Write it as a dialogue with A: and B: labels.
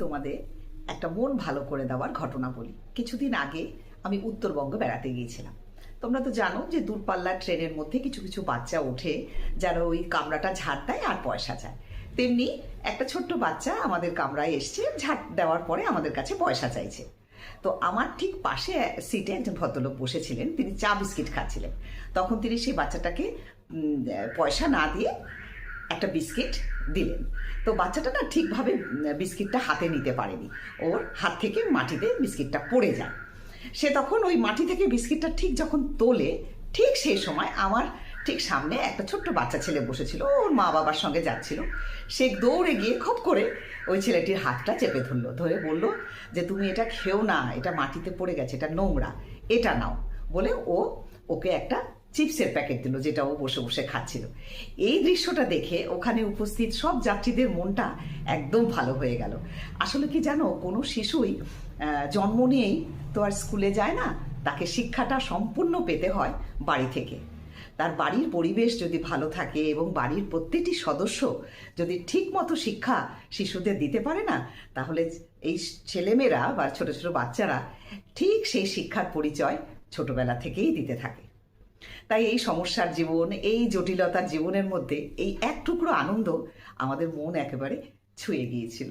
A: তোমাদের একটা মন ভালো করে দেওয়ার ঘটনা বলি। কিছুদিন আগে আমি উত্তরবঙ্গ বেড়াতে গিয়েছিলাম। তোমরা তো জানো যে দূরপাল্লার ট্রেনের মধ্যে কিছু কিছু বাচ্চা ওঠে যারা ওই কামরাটা ঝাড় দেয় আর পয়সা চায়। তেমনি একটা ছোট্ট বাচ্চা আমাদের কামরায় এসছে, ঝাড় দেওয়ার পরে আমাদের কাছে পয়সা চাইছে। তো আমার ঠিক পাশে সিটে একজন ভদ্রলোক বসেছিলেন, তিনি চা বিস্কিট খাচ্ছিলেন। তখন তিনি সেই বাচ্চাটাকে পয়সা না দিয়ে একটা বিস্কিট দিলেন। তো বাচ্চাটা না ঠিকভাবে বিস্কিটটা হাতে নিতে পারেনি, ওর হাত থেকে মাটিতে বিস্কিটটা পড়ে যায়। সে তখন ওই মাটি থেকে বিস্কিটটা ঠিক যখন তোলে, ঠিক সেই সময় আমার ঠিক সামনে একটা ছোট্ট বাচ্চা ছেলে বসেছিল, ওর মা বাবার সঙ্গে যাচ্ছিল। সে দৌড়ে গিয়ে খপ করে ওই ছেলেটির হাতটা চেপে ধরলো, ধরে বলল যে তুমি এটা খেও না, এটা মাটিতে পড়ে গেছে, এটা নোংরা, এটা নাও বলে ওকে একটা চিপসের প্যাকেট দিল, যেটা ও বসে বসে খাচ্ছিল। এই দৃশ্যটা দেখে ওখানে উপস্থিত সব যাত্রীদের মনটা একদম ভালো হয়ে গেল। আসলে কি জানো, কোনো শিশুই জন্ম নিয়েই তো আর স্কুলে যায় না, তাকে শিক্ষাটা সম্পূর্ণ পেতে হয় বাড়ি থেকে। তার বাড়ির পরিবেশ যদি ভালো থাকে এবং বাড়ির প্রত্যেকটি সদস্য যদি ঠিক মতো শিক্ষা শিশুদের দিতে পারে না, তাহলে এই ছেলেমেয়েরা বা ছোট ছোট বাচ্চারা ঠিক সেই শিক্ষার পরিচয় ছোটবেলা থেকেই দিতে থাকে। তাই এই সমস্যার জীবন, এই জটিলতার জীবনের মধ্যে এই এক টুকরো আনন্দ আমাদের মন একেবারে ছুঁয়ে গিয়েছিল।